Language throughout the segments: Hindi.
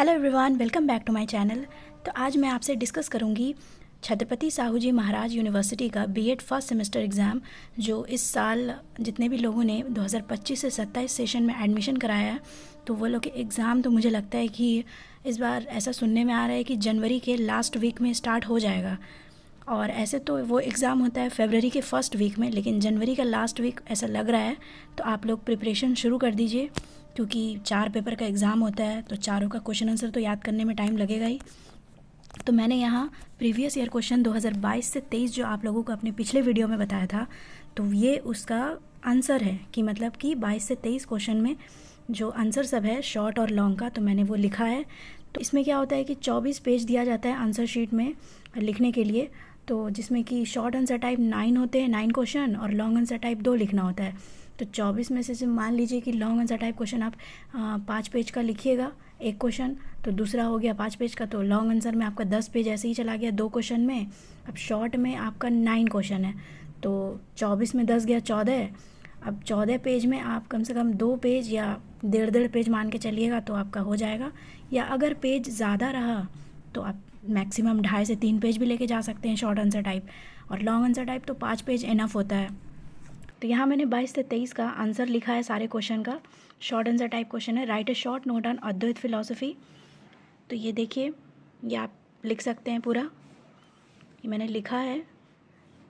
Hello everyone, welcome back to my channel. तो आज मैं आपसे डिस्कस करूंगी छत्रपति साहू जी महाराज यूनिवर्सिटी का बीएड फर्स्ट सेमेस्टर एग्ज़ाम, जो इस साल जितने भी लोगों ने 2025 से 27 सेशन में एडमिशन कराया है, तो वो लोग के एग्ज़ाम तो मुझे लगता है कि इस बार ऐसा सुनने में आ रहा है कि जनवरी के लास्ट वीक में स्टार्ट हो जाएगा। और ऐसे तो वो एग्ज़ाम होता है फरवरी के फर्स्ट वीक में, लेकिन जनवरी का लास्ट वीक ऐसा लग रहा है। तो आप लोग प्रिपरेशन शुरू कर दीजिए, क्योंकि 4 पेपर का एग्ज़ाम होता है, तो चारों का क्वेश्चन आंसर तो याद करने में टाइम लगेगा ही। तो मैंने यहाँ प्रीवियस ईयर क्वेश्चन 2022 से 23 जो आप लोगों को अपने पिछले वीडियो में बताया था, तो ये उसका आंसर है कि मतलब कि 22 से 23 क्वेश्चन में जो आंसर सब है शॉर्ट और लॉन्ग का, तो मैंने वो लिखा है। तो इसमें क्या होता है कि 24 पेज दिया जाता है आंसर शीट में लिखने के लिए, तो जिसमें कि शॉर्ट आंसर टाइप 9 होते हैं, 9 क्वेश्चन, और लॉन्ग आंसर टाइप 2 लिखना होता है। तो 24 में से मान लीजिए कि लॉन्ग आंसर टाइप क्वेश्चन आप 5 पेज का लिखिएगा एक क्वेश्चन, तो दूसरा हो गया 5 पेज का, तो लॉन्ग आंसर में आपका 10 पेज ऐसे ही चला गया 2 क्वेश्चन में। अब शॉर्ट में आपका 9 क्वेश्चन है, तो 24 में 10 गया 14। अब 14 पेज में आप कम से कम 2 पेज या 1.5 पेज मान के चलिएगा तो आपका हो जाएगा। या अगर पेज ज़्यादा रहा तो आप मैक्सिमम 2.5 से 3 पेज भी लेके जा सकते हैं शॉर्ट आंसर टाइप, और लॉन्ग आंसर टाइप तो 5 पेज इनफ होता है। तो यहाँ मैंने 22 से 23 का आंसर लिखा है सारे क्वेश्चन का। शॉर्ट आंसर टाइप क्वेश्चन है, write a short note on Advaita philosophy. तो ये देखिए, ये आप लिख सकते हैं पूरा, ये मैंने लिखा है।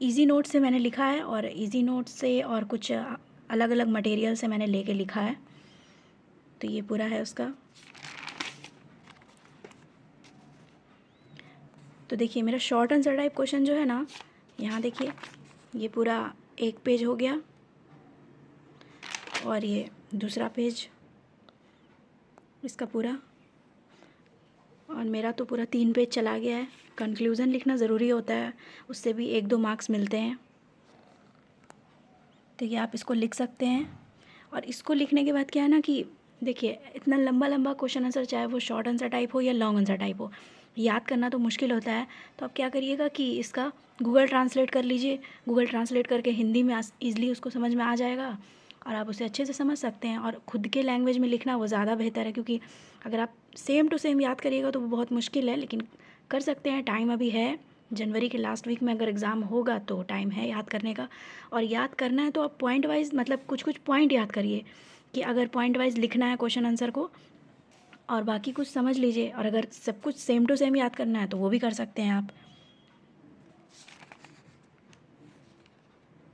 इजी नोट से मैंने लिखा है, और इजी नोट से और कुछ अलग अलग मटेरियल से मैंने लेके लिखा है। तो ये पूरा है उसका। तो देखिए मेरा शॉर्ट आंसर टाइप क्वेश्चन जो है ना, यहाँ देखिए ये पूरा 1 पेज हो गया, और ये दूसरा पेज इसका पूरा, और मेरा तो पूरा 3 पेज चला गया है। कंक्लूज़न लिखना ज़रूरी होता है, उससे भी 1-2 मार्क्स मिलते हैं। तो ये आप इसको लिख सकते हैं। और इसको लिखने के बाद क्या है ना कि देखिए इतना लंबा लंबा क्वेश्चन आंसर, चाहे वो शॉर्ट आंसर टाइप हो या लॉन्ग आंसर टाइप हो, याद करना तो मुश्किल होता है। तो आप क्या करिएगा कि इसका गूगल ट्रांसलेट कर लीजिए। गूगल ट्रांसलेट करके हिंदी में ईज़िली उसको समझ में आ जाएगा, और आप उसे अच्छे से समझ सकते हैं। और खुद के लैंग्वेज में लिखना वो ज़्यादा बेहतर है, क्योंकि अगर आप सेम टू सेम याद करिएगा तो वो बहुत मुश्किल है, लेकिन कर सकते हैं, टाइम अभी है। जनवरी के लास्ट वीक में अगर एग्ज़ाम होगा तो टाइम है याद करने का। और याद करना है तो आप पॉइंट वाइज, मतलब कुछ कुछ पॉइंट याद करिए, कि अगर पॉइंट वाइज लिखना है क्वेश्चन आंसर को, और बाकी कुछ समझ लीजिए। और अगर सब कुछ सेम टू सेम याद करना है तो वो भी कर सकते हैं आप।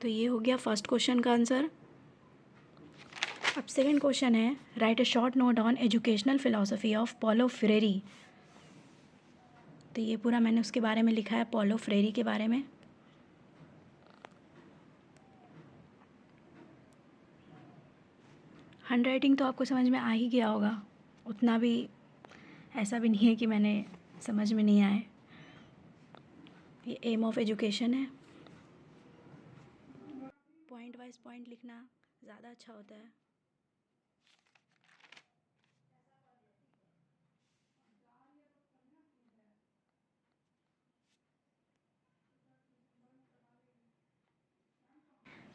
तो ये हो गया फर्स्ट क्वेश्चन का आंसर। अब सेकंड क्वेश्चन है, write a short note on educational philosophy of Paulo Freire. तो ये पूरा मैंने उसके बारे में लिखा है, पॉलो फ्रेरी के बारे में। हैंड राइटिंग तो आपको समझ में आ ही गया होगा, उतना भी ऐसा भी नहीं है कि मैंने समझ में नहीं आए। ये एम ऑफ एजुकेशन है। पॉइंट वाइज पॉइंट लिखना ज़्यादा अच्छा होता है।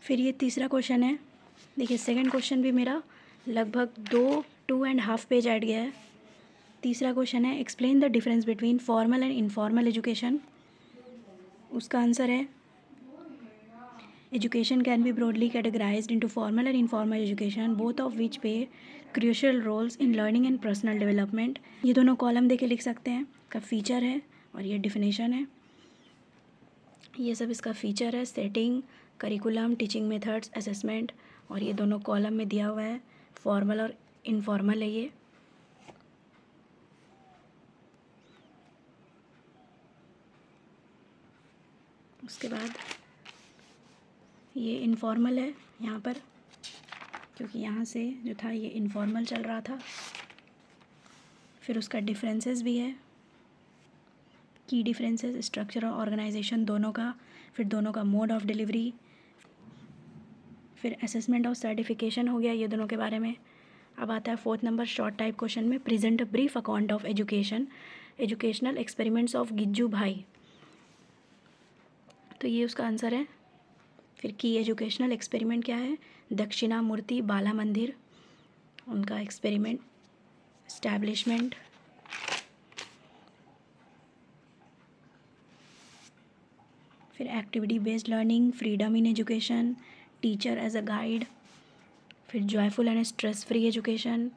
फिर ये तीसरा क्वेश्चन है। देखिए सेकंड क्वेश्चन भी मेरा लगभग 2.5 पेज ऐड गया है। तीसरा क्वेश्चन है, explain the difference between formal and informal education. उसका आंसर है, education can be broadly categorised into formal and informal education, both of which play crucial roles in learning and personal development. ये दोनों कॉलम देके लिख सकते हैं। का फीचर है, और ये डिफिनेशन है। ये सब इसका फीचर है, setting, curriculum, teaching methods, assessment, और ये दोनों कॉलम में दिया हुआ है। फॉर्मल और इनफॉर्मल है ये। उसके बाद ये इनफॉर्मल है यहाँ पर, क्योंकि यहाँ से जो था ये इनफॉर्मल चल रहा था। फिर उसका डिफरेंसेस भी है, की डिफरेंसेस, स्ट्रक्चर और ऑर्गेनाइजेशन दोनों का। फिर दोनों का मोड ऑफ डिलीवरी। फिर असेसमेंट और सर्टिफिकेशन हो गया ये दोनों के बारे में। अब आता है 4th number short type question में, present brief account of education educational experiments of Gijubhai. तो ये उसका आंसर है। फिर की एजुकेशनल एक्सपेरिमेंट क्या है, दक्षिणामूर्ति बाला मंदिर, उनका एक्सपेरिमेंट, इस्टेब्लिशमेंट। फिर activity based learning, freedom in education, teacher as a guide, फिर joyful and stress free education,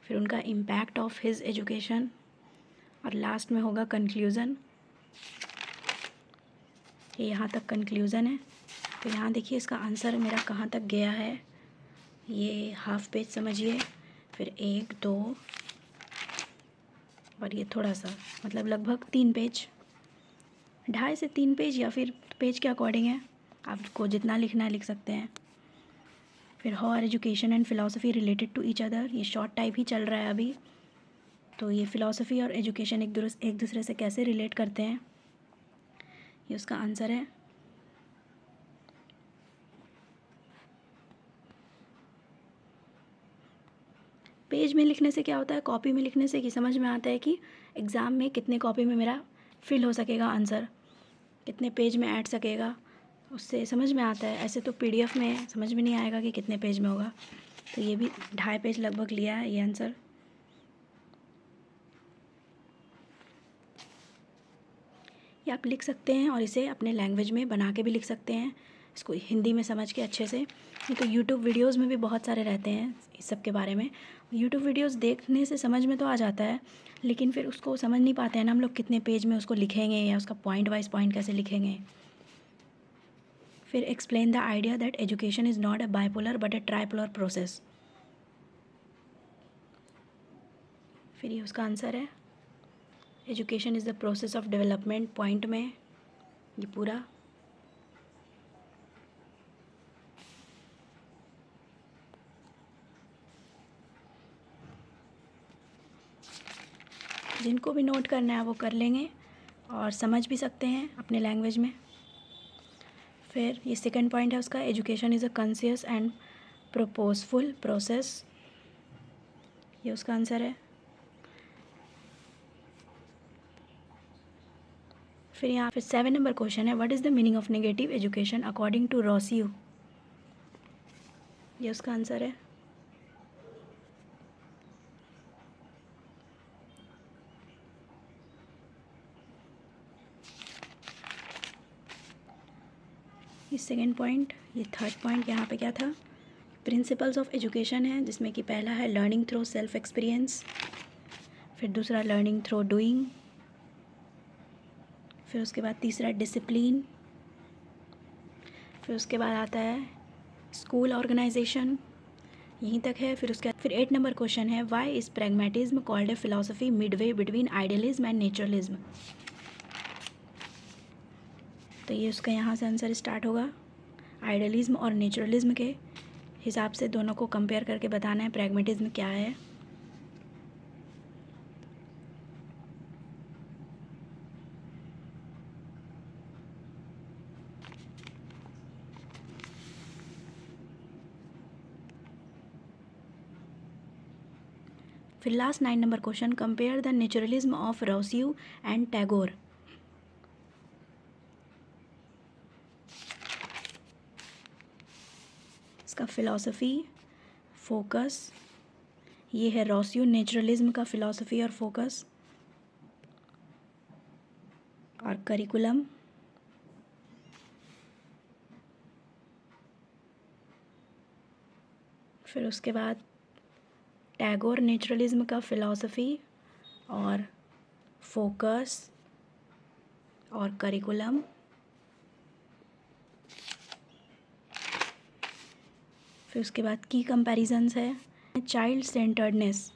फिर उनका इम्पैक्ट ऑफ हिज एजुकेशन, और लास्ट में होगा कंक्लूज़न। ये यहाँ तक कंक्लूज़न है। तो यहाँ देखिए इसका आंसर मेरा कहाँ तक गया है। ये हाफ पेज समझिए, फिर 1 2 और ये थोड़ा सा, मतलब लगभग 3 पेज, 2.5 से 3 पेज, या फिर पेज के अकॉर्डिंग है, आपको जितना लिखना है लिख सकते हैं। फिर how are education and philosophy related to each other, ये शॉर्ट टाइप ही चल रहा है अभी। तो ये फ़िलासफ़ी और एजुकेशन एक दूसरे से कैसे रिलेट करते हैं, ये उसका आंसर है। पेज में लिखने से क्या होता है, कॉपी में लिखने से कि समझ में आता है कि एग्ज़ाम में कितने कॉपी में मेरा फिल हो सकेगा आंसर, कितने पेज में ऐड सकेगा, उससे समझ में आता है। ऐसे तो पीडीएफ में समझ में नहीं आएगा कि कितने पेज में होगा। तो ये भी 2.5 पेज लगभग लिया है ये आंसर। ये आप लिख सकते हैं और इसे अपने लैंग्वेज में बना के भी लिख सकते हैं, इसको हिंदी में समझ के अच्छे से। ये तो यूट्यूब वीडियोज़ में भी बहुत सारे रहते हैं इस सब के बारे में। यूट्यूब वीडियोज़ देखने से समझ में तो आ जाता है, लेकिन फिर उसको समझ नहीं पाते हैं ना हम लोग, कितने पेज में उसको लिखेंगे या उसका पॉइंट वाइज पॉइंट कैसे लिखेंगे। फिर explain the idea that education is not a bipolar but a tripolar process, फिर ये उसका आंसर है। Education is the process of development, point में ये पूरा। जिनको भी नोट करना है वो कर लेंगे और समझ भी सकते हैं अपने लैंग्वेज में। फिर ये सेकंड पॉइंट है उसका, education is a conscious and purposeful process, ये उसका आंसर है। फिर यहाँ फिर 7 नंबर क्वेश्चन है, what is the meaning of negative education according to Rousseau, ये उसका आंसर है। ये सेकेंड पॉइंट, ये थर्ड पॉइंट यहाँ पे क्या था, प्रिंसिपल्स ऑफ एजुकेशन है, जिसमें कि पहला है लर्निंग थ्रू सेल्फ एक्सपीरियंस, फिर दूसरा लर्निंग थ्रू डूइंग, फिर उसके बाद तीसरा डिसिप्लिन, फिर उसके बाद आता है स्कूल ऑर्गेनाइजेशन, यहीं तक है। फिर 8 नंबर क्वेश्चन है, why is pragmatism called a philosophy Midway between idealism and naturalism, तो ये उसका यहाँ से आंसर स्टार्ट होगा। आइडियलिज्म और नेचुरलिज्म के हिसाब से दोनों को कंपेयर करके बताना है प्रैग्मेटिज्म क्या है। फिर last 9 number question, compare the naturalism of Rousseau and Tagore, इसका फिलॉसफी फोकस, ये है रोसियो नेचुरलिज्म का फिलॉसफी और फोकस, और करिकुलम, फिर उसके बाद टैगोर नेचुरलिज्म का फिलॉसफी और फोकस और करिकुलम, फिर उसके बाद की कंपैरिजंस है चाइल्ड सेंटर्डनेस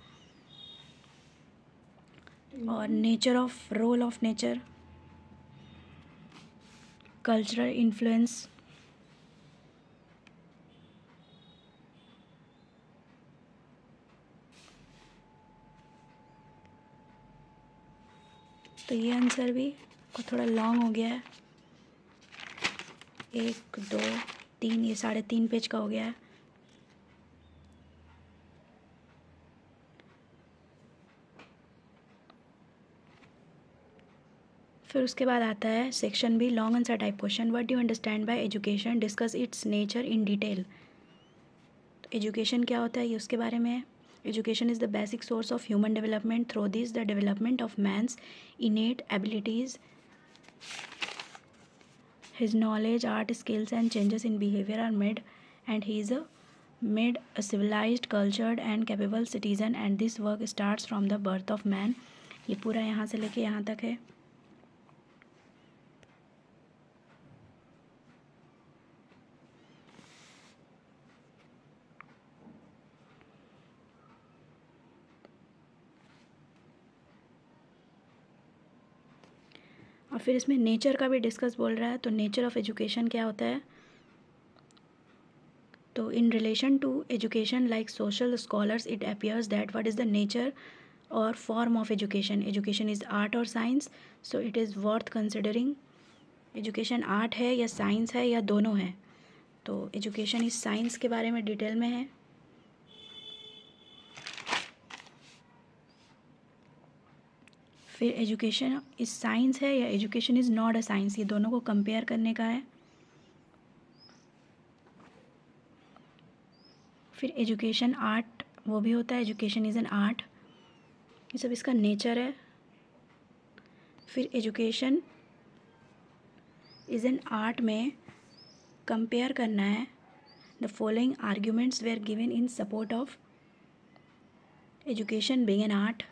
और nature of role of nature, cultural influence, तो ये आंसर भी थोड़ा लॉन्ग हो गया है, 1 2 3, ये 3.5 पेज का हो गया है। फिर उसके बाद आता है section B, long answer type question, what do you understand by education, discuss its nature in detail, तो एजुकेशन क्या होता है ये उसके बारे में है। Education is the basic source of human development, through this the development of man's innate abilities His knowledge, art skills and changes in behavior are made a civilized, cultured and capable citizen, and this work starts from the birth of man. ये पूरा यहाँ से लेके यहाँ तक है. और फिर इसमें नेचर का भी डिस्कस बोल रहा है. तो नेचर ऑफ एजुकेशन क्या होता है? तो in relation to education like social scholars it appears that what is the nature और form of education. Education is art और science, so it is worth considering. Education art है या साइंस है या दोनों है? तो एजुकेशन इस साइंस के बारे में डिटेल में है. फिर एजुकेशन इज साइंस है या education is not a science, ये दोनों को कंपेयर करने का है. फिर एजुकेशन आर्ट वो भी होता है, एजुकेशन इज़ एन आर्ट. ये सब इसका नेचर है. फिर एजुकेशन इज़ एन आर्ट में कंपेयर करना है. The following arguments were given in support of education being an art.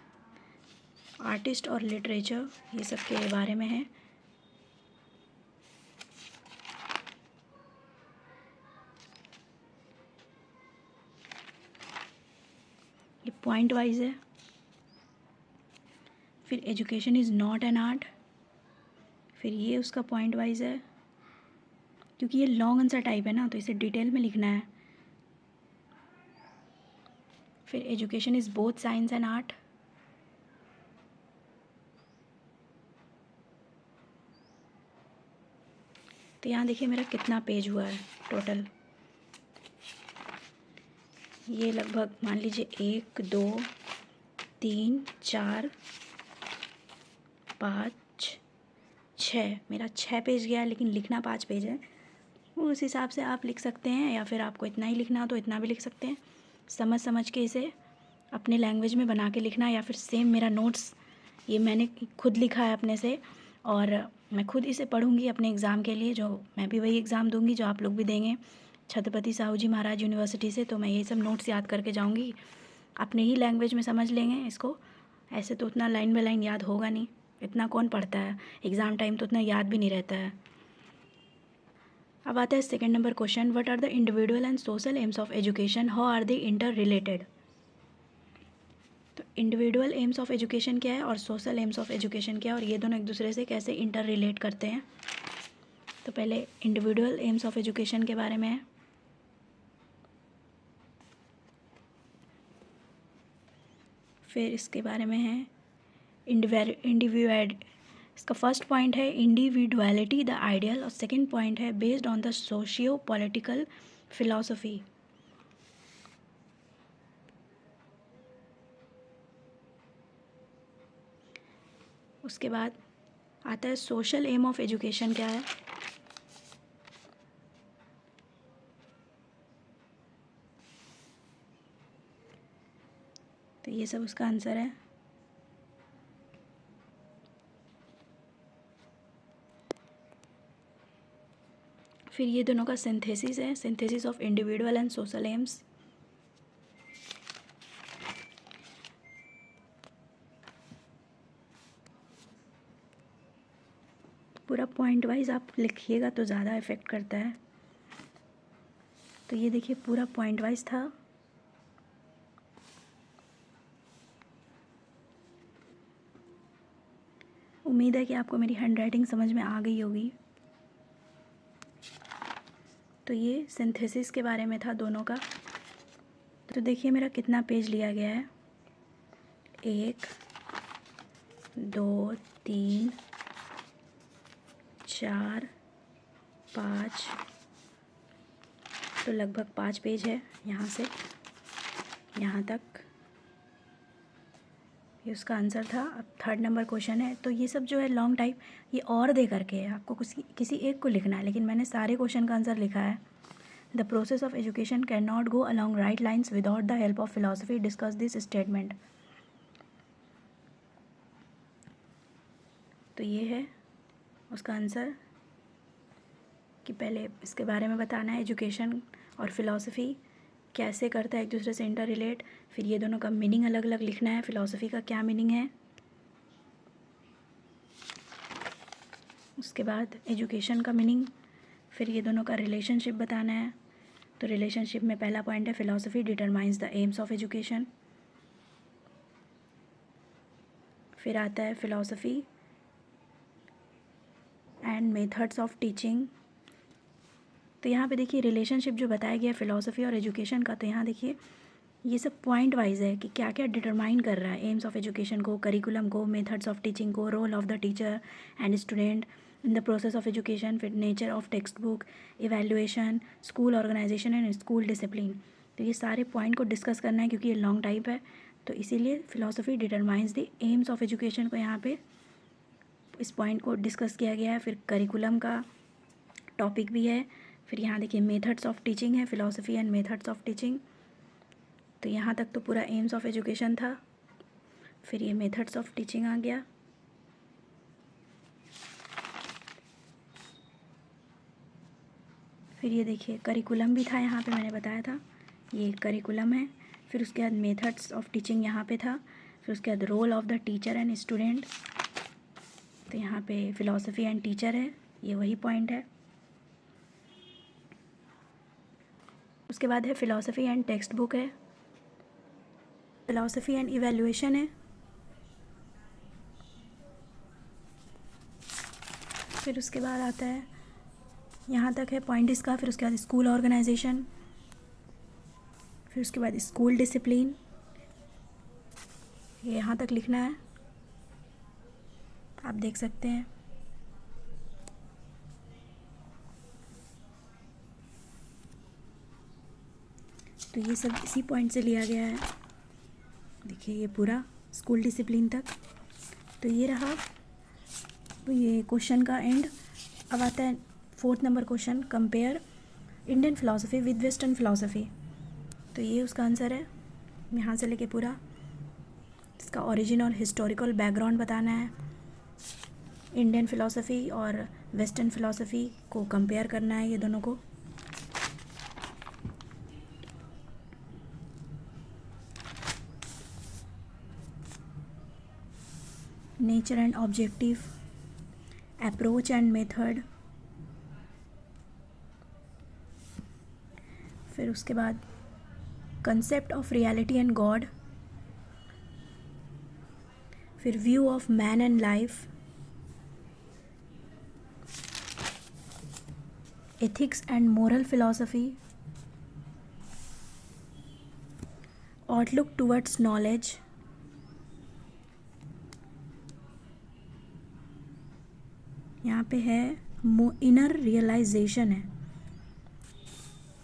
Artist और लिटरेचर ये सब के बारे में है. ये पॉइंट वाइज है. फिर education is not an art. फिर ये उसका पॉइंट वाइज है, क्योंकि ये लॉन्ग आंसर टाइप है ना, तो इसे डिटेल में लिखना है. फिर education is both science and art. तो यहाँ देखिए मेरा कितना पेज हुआ है टोटल. ये लगभग मान लीजिए 1 2 3 4 5 6, मेरा 6 पेज गया, लेकिन लिखना 5 पेज है. उस हिसाब से आप लिख सकते हैं, या फिर आपको इतना ही लिखना हो तो इतना भी लिख सकते हैं. समझ समझ के इसे अपने लैंग्वेज में बना के लिखना, या फिर सेम मेरा नोट्स ये मैंने खुद लिखा है अपने से, और मैं खुद इसे पढ़ूंगी अपने एग्ज़ाम के लिए, जो मैं भी वही एग्ज़ाम दूंगी जो आप लोग भी देंगे छत्रपति साहू जी महाराज यूनिवर्सिटी से. तो मैं ये सब नोट्स याद करके जाऊंगी, अपने ही लैंग्वेज में समझ लेंगे इसको. ऐसे तो उतना लाइन बाय लाइन याद होगा नहीं, इतना कौन पढ़ता है, एग्ज़ाम टाइम तो उतना याद भी नहीं रहता है. अब आता है second number question. What are the individual and social aims of education, how are they interrelated. तो इंडिविजुअल एम्स ऑफ एजुकेशन क्या है और सोशल एम्स ऑफ एजुकेशन क्या है, और ये दोनों एक दूसरे से कैसे इंटर रिलेट करते हैं. तो पहले इंडिविजुअल एम्स ऑफ एजुकेशन के बारे में है. फिर इसके बारे में है इंडिविजुअल. इसका फर्स्ट पॉइंट है इंडिविजुअलिटी द आइडियल, और सेकंड पॉइंट है based on the socio political philosophy. उसके बाद आता है सोशल एम ऑफ एजुकेशन क्या है. तो ये सब उसका आंसर है. फिर ये दोनों का सिंथेसिस है, synthesis of individual and social AIIMS. पूरा पॉइंट वाइज आप लिखिएगा तो ज़्यादा इफ़ेक्ट करता है. तो ये देखिए पूरा पॉइंट वाइज था. उम्मीद है कि आपको मेरी हैंडराइटिंग समझ में आ गई होगी. तो ये सिंथेसिस के बारे में था दोनों का. तो देखिए मेरा कितना पेज लिया गया है. 1 2 3 4 5, तो लगभग 5 पेज है यहाँ से यहाँ तक. ये उसका आंसर था. अब थर्ड नंबर क्वेश्चन है. तो ये सब जो है लॉन्ग टाइप, ये और दे करके है, आपको किसी एक को लिखना है, लेकिन मैंने सारे क्वेश्चन का आंसर लिखा है. The process of education can not go along right lines without the help of philosophy, discuss this statement. तो ये है उसका आंसर. कि पहले इसके बारे में बताना है, एजुकेशन और फ़िलॉसफ़ी कैसे करता है एक दूसरे से इंटर रिलेट। फिर ये दोनों का मीनिंग अलग अलग लिखना है, फ़िलॉसफ़ी का क्या मीनिंग है। उसके बाद एजुकेशन का मीनिंग, फिर ये दोनों का रिलेशनशिप बताना है। तो रिलेशनशिप में पहला पॉइंट है philosophy determines the AIIMS of education. फिर आता है philosophy and methods of teaching. तो यहाँ पे देखिए रिलेशनशिप जो बताया गया है फ़िलॉसफ़ी और एजुकेशन का, तो यहाँ देखिए ये सब पॉइंट वाइज है कि क्या क्या डिटरमाइन कर रहा है एम्स ऑफ एजुकेशन को, करिकुलम को, मेथड्स ऑफ टीचिंग को, role of the teacher and student in the process of education, फिर nature of textbook, evaluation, school organisation and school discipline. तो ये सारे पॉइंट को डिस्कस करना है क्योंकि ये लॉन्ग टाइप है, तो इसीलिए philosophy determines the AIIMS of education को यहाँ पे इस पॉइंट को डिस्कस किया गया है। फिर करिकुलम का टॉपिक भी है। फिर यहाँ देखिए मेथड्स ऑफ टीचिंग है, philosophy and methods of teaching. तो यहाँ तक तो पूरा एम्स ऑफ एजुकेशन था। फिर ये मेथड्स ऑफ टीचिंग आ गया। फिर ये देखिए करिकुलम भी था, यहाँ पे मैंने बताया था ये करिकुलम है। फिर उसके बाद मेथड्स ऑफ टीचिंग यहाँ पे था। फिर उसके बाद role of the teacher and student, तो यहाँ पे फ़िलॉसफ़ी एंड टीचर है, ये वही पॉइंट है। उसके बाद है फ़िलॉसफ़ी एंड टेक्स्ट बुक है, फ़िलॉसफ़ी एंड इवैल्यूएशन है। फिर उसके बाद आता है, यहाँ तक है पॉइंट इसका। फिर उसके बाद स्कूल ऑर्गेनाइजेशन, फिर उसके बाद स्कूल डिसिप्लिन, ये यहाँ तक लिखना है, आप देख सकते हैं। तो ये सब इसी पॉइंट से लिया गया है, देखिए ये पूरा स्कूल डिसिप्लिन तक। तो ये रहा ये क्वेश्चन का एंड। अब आता है 4th number question, compare Indian philosophy with western philosophy. तो ये उसका आंसर है, यहाँ से लेके पूरा इसका ओरिजिन और हिस्टोरिकल बैकग्राउंड बताना है। इंडियन फ़िलासफ़ी और वेस्टर्न फ़िलासफ़ी को कंपेयर करना है, ये दोनों को। Nature and objective, approach and method, फिर उसके बाद concept of reality and God, फिर view of man and life, ethics and moral philosophy, outlook towards knowledge, यहाँ पे है इनर रियलाइजेशन है।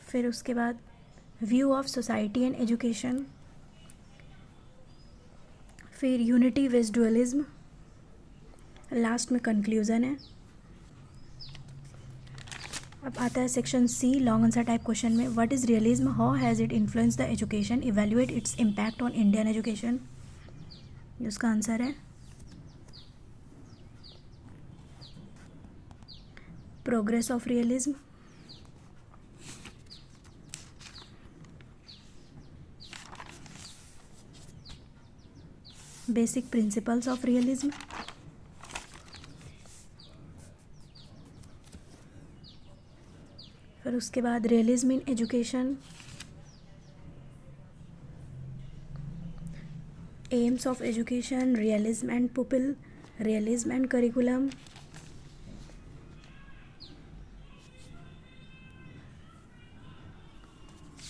फिर उसके बाद view of society and education, फिर यूनिटी विद डुअलिज्म, लास्ट में कंक्लूजन है। अब आता है सेक्शन सी, लॉन्ग आंसर टाइप क्वेश्चन में, what is realism, how has it influence the education, evaluate its impact on Indian education. ये उसका आंसर है। Progress of realism, basic principles of realism, फिर उसके बाद realism in education, aims of education, realism and pupil, realism and curriculum,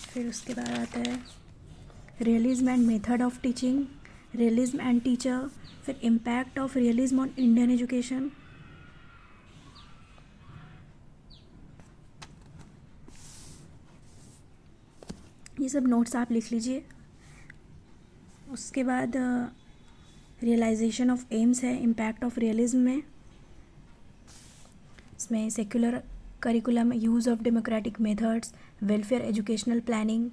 फिर उसके बाद आता है realism and method of teaching, realism and teacher, फिर impact of realism on Indian education. ये सब नोट्स आप लिख लीजिए। उसके बाद रियलाइजेशन ऑफ एम्स है, इम्पैक्ट ऑफ रियलिज्म में, इसमें secular curriculum, use of democratic methods, welfare educational planning.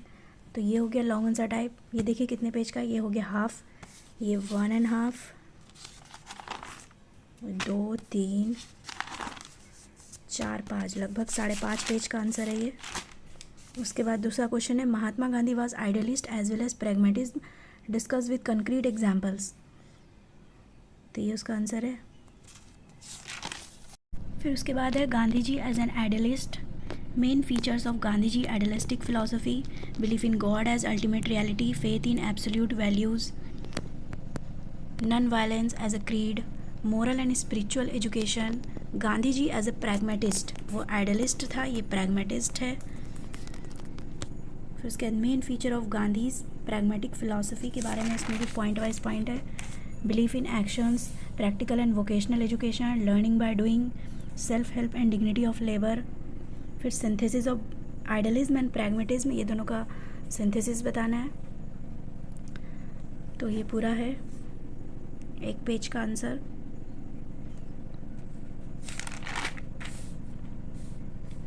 तो ये हो गया लॉन्ग आंसर टाइप। ये देखिए कितने पेज का, ये हो गया हाफ, ये 1.5, 2, 3, 4-5 लगभग 5.5 पेज का आंसर है ये। उसके बाद दूसरा क्वेश्चन है Mahatma Gandhi was idealist as well as pragmatism discuss with concrete examples. तो ये उसका आंसर है। फिर उसके बाद है Gandhi ji as an idealist, main features of Gandhi ji idealistic philosophy, belief in God as ultimate reality, faith in absolute values, non violence as a creed, moral and spiritual education, Gandhi ji as a pragmatist, वो आइडियलिस्ट था, ये प्रैग्मेटिस्ट है। फिर उसके बाद main feature of Gandhi's pragmatic philosophy के बारे में इसमें भी पॉइंट वाइज पॉइंट है। Belief in actions, practical and vocational education, learning by doing, self help and dignity of labour. फिर synthesis of idealism and pragmatism, ये दोनों का सिंथेसिस बताना है। तो ये पूरा है 1 पेज का आंसर।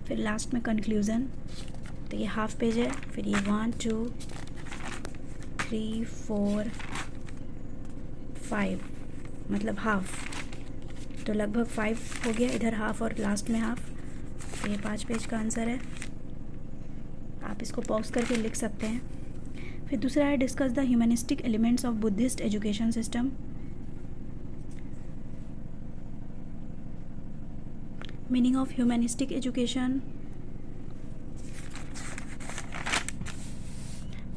फिर लास्ट में कंक्लूज़न, तो ये हाफ पेज है। फिर ये 1 2 3 4 5 मतलब हाफ, तो लगभग 5 हो गया, इधर हाफ और लास्ट में हाफ। तो ये 5 पेज का आंसर है। आप इसको पॉज करके लिख सकते हैं। फिर दूसरा है discuss the humanistic elements of Buddhist education system. Meaning of humanistic education,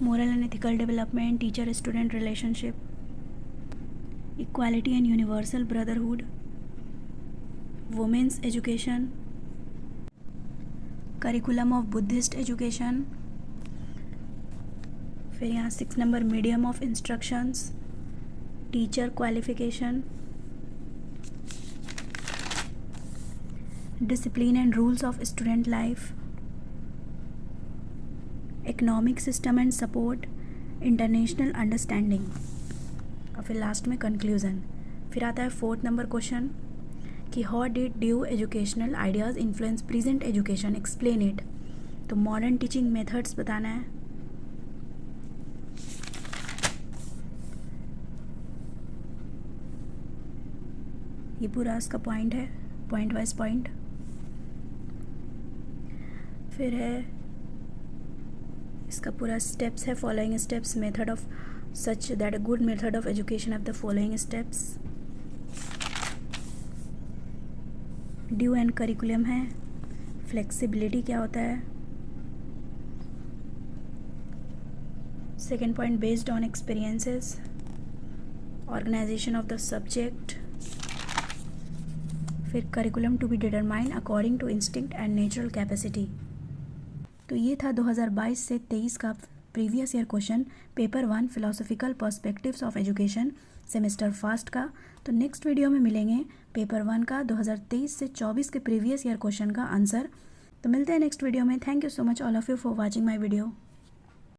moral and ethical development, teacher student relationship, equality and universal brotherhood, women's education, curriculum of Buddhist education। फिर यहाँ 6 number medium of instructions, teacher qualification, discipline and rules of student life, economic system and support, international understanding, और फिर लास्ट में कंक्लूज़न। फिर आता है 4th नंबर क्वेश्चन कि how did new educational ideas influence present education, explain it. तो मॉडर्न टीचिंग मेथड्स बताना है। ये पूरा इसका पॉइंट है, पॉइंट वाइज पॉइंट। फिर है इसका पूरा स्टेप्स है, following steps, method of such that a good method of education of the following steps. Due and curriculum है, फ्लेक्सिबिलिटी क्या होता है। Second point based on experiences, organisation of the subject. फिर curriculum to be determined according to instinct and natural capacity. तो ये था 2022 से 23 का previous year question, paper 1 philosophical perspectives of education semester first का। तो नेक्स्ट वीडियो में मिलेंगे पेपर 1 का 2023 से 24 के प्रीवियस ईयर क्वेश्चन का आंसर। तो मिलते हैं नेक्स्ट वीडियो में। Thank you so much all of you for watching my video.